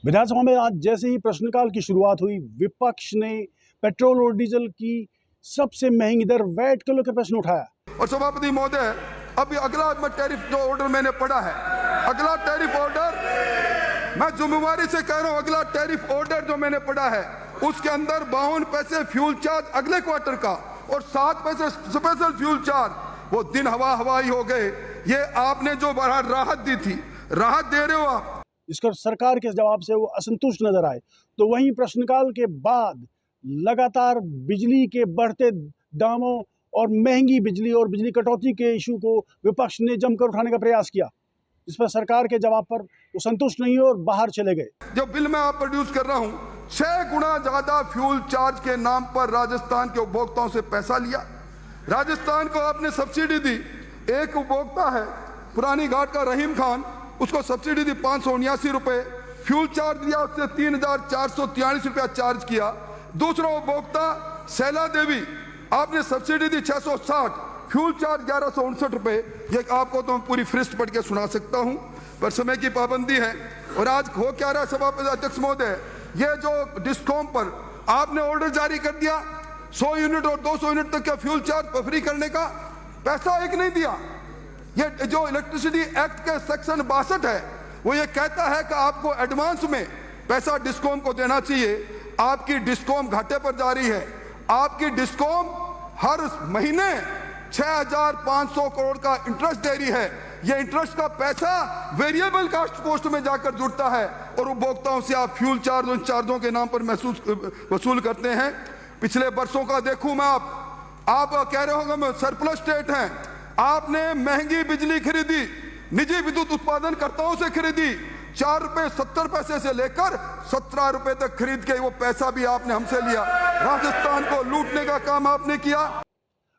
विधानसभा में आज जैसे ही प्रश्नकाल की शुरुआत हुई, विपक्ष ने पेट्रोल और डीजल की सबसे महंगी दर वैट को लेकर प्रश्न उठाया। और सभापति महोदय, अभी अगला टैरिफ जो ऑर्डर मैंने पढ़ा है, अगला टैरिफ ऑर्डर, मैं जिम्मेवारी से कह रहा हूं, अगला टैरिफ ऑर्डर जो मैंने पढ़ा है उसके अंदर 52 पैसे फ्यूल चार्ज अगले क्वार्टर का और 7 पैसे स्पेशल फ्यूल चार्ज, वो दिन हवाई हो गए। ये आपने जो बड़ा राहत दी थी, राहत दे रहे हो आप। इस पर सरकार के जवाब से वो असंतुष्ट नजर आए। तो वहीं प्रश्नकाल के बाद लगातार बिजली के बढ़ते दामों और महंगी बिजली और बिजली कटौती के इशू को विपक्ष ने जमकर उठाने का प्रयास किया। इस पर सरकार के जवाब पर वो संतुष्ट नहीं हुए और बाहर चले गए। जो बिल मैं आप प्रोड्यूस कर रहा हूं, 6 गुना ज्यादा फ्यूल चार्ज के नाम पर राजस्थान के उपभोक्ताओं से पैसा लिया। राजस्थान को आपने सब्सिडी दी। एक उपभोक्ता है पुरानी घाट का रहीम खान, उसको सब्सिडी दी 579 रुपए, फ्यूल चार्ज दिया उससे 3443 रुपया चार्ज किया। दूसरा उपभोक्ता शैला देवी, आपने सब्सिडी दी 660, फ्यूल चार्ज 1159 रुपए। ये आपको तो मैं पूरी फहरिस्त पढ़ के सुना सकता हूं, पर समय की पाबंदी है। और आज हो क्या रहा है सभापति अध्यक्ष महोदय, ये जो डिस्कॉम पर आपने ऑर्डर जारी कर दिया, 100 यूनिट और 200 यूनिट तक का फ्यूल चार्ज फ्री करने का, पैसा एक नहीं दिया। ये जो इलेक्ट्रिसिटी एक्ट के सेक्शन 62 है, वो ये कहता है कि आपको एडवांस में पैसा डिस्कॉम को देना चाहिए। आपकी डिस्कॉम घाटे पर जा रही है। आपकी डिस्कॉम हर महीने 6500 करोड़ का इंटरेस्ट दे रही है। ये इंटरेस्ट का पैसा वेरिएबल कास्ट पोस्ट में जाकर जुड़ता है और उपभोक्ताओं से आप फ्यूल चार्ज उन चार्जों के नाम पर वसूल करते हैं। पिछले वर्षों का देखूं मैं, आप कह रहे होंगे मैं सरप्लस स्टेट हैं। आपने महंगी बिजली खरीदी, निजी विद्युत उत्पादनकर्ताओं से खरीदी, 4 रुपए 70 पैसे से लेकर 17 रुपए तक खरीद के वो पैसा भी आपने हमसे लिया। राजस्थान को लूटने का काम आपने किया।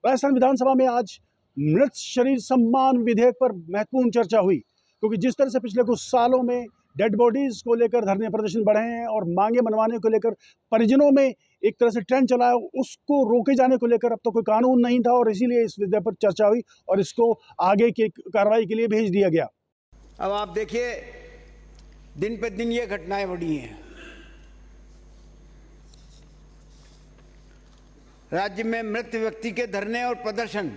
राजस्थान विधानसभा में आज मृत शरीर सम्मान विधेयक पर महत्वपूर्ण चर्चा हुई, क्योंकि जिस तरह से पिछले कुछ सालों में डेड बॉडीज को लेकर धरने प्रदर्शन बढ़े हैं और मांगे मनवाने को लेकर परिजनों में एक तरह से ट्रेंड चला है, उसको रोके जाने को लेकर अब तो कोई कानून नहीं था और इसीलिए इस विधेयक पर चर्चा हुई और इसको आगे की कार्रवाई के लिए भेज दिया गया। अब आप देखिए, दिन पे दिन ये घटनाएं बढ़ी हैं। राज्य में मृत व्यक्ति के धरने और प्रदर्शन,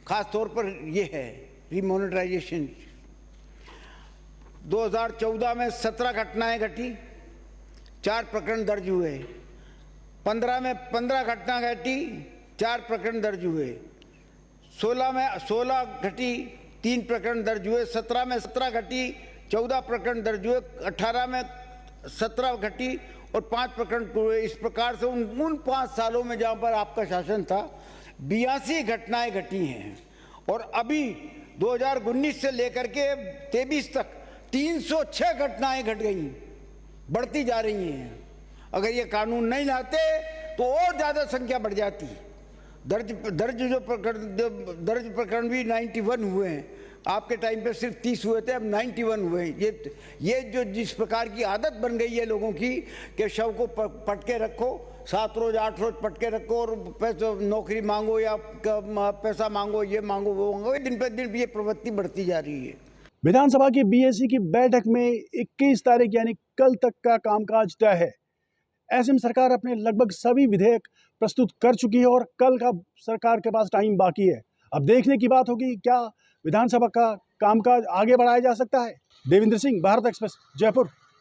खास तौर पर ये है रिमोनेटाइजेशन। 2014 में 17 घटनाएं घटी, 4 प्रकरण दर्ज हुए। 15 में 15 घटना घटी, 4 प्रकरण दर्ज हुए। 16 में 16 घटी, 3 प्रकरण दर्ज हुए। 17 में 17 घटी, 14 प्रकरण दर्ज हुए। 18 में 17 घटी और 5 प्रकरण हुए। इस प्रकार से उन 5 सालों में जहां पर आपका शासन था, 82 घटनाएं घटी हैं। और अभी 2019 से लेकर के 23 तक 306 घटनाएं घट गई, बढ़ती जा रही हैं। अगर ये कानून नहीं लाते तो और ज्यादा संख्या बढ़ जाती। दर्ज प्रकरण भी 91 हुए हैं। आपके टाइम पे सिर्फ 30 हुए थे, अब 91 हुए हैं। ये जो जिस प्रकार की आदत बन गई है लोगों की कि शव को पटके रखो, 7 रोज 8 रोज पटके रखो और पैसा नौकरी मांगो या पैसा मांगो, ये मांगो वो मांगो, दिन पर दिन ये प्रवृत्ति बढ़ती जा रही है। विधानसभा की बीएसी की बैठक में 21 तारीख यानी कल तक का कामकाज तय है। ऐसे में सरकार अपने लगभग सभी विधेयक प्रस्तुत कर चुकी है और कल का सरकार के पास टाइम बाकी है। अब देखने की बात होगी क्या विधानसभा का कामकाज आगे बढ़ाया जा सकता है। देवेंद्र सिंह, भारत एक्सप्रेस, जयपुर।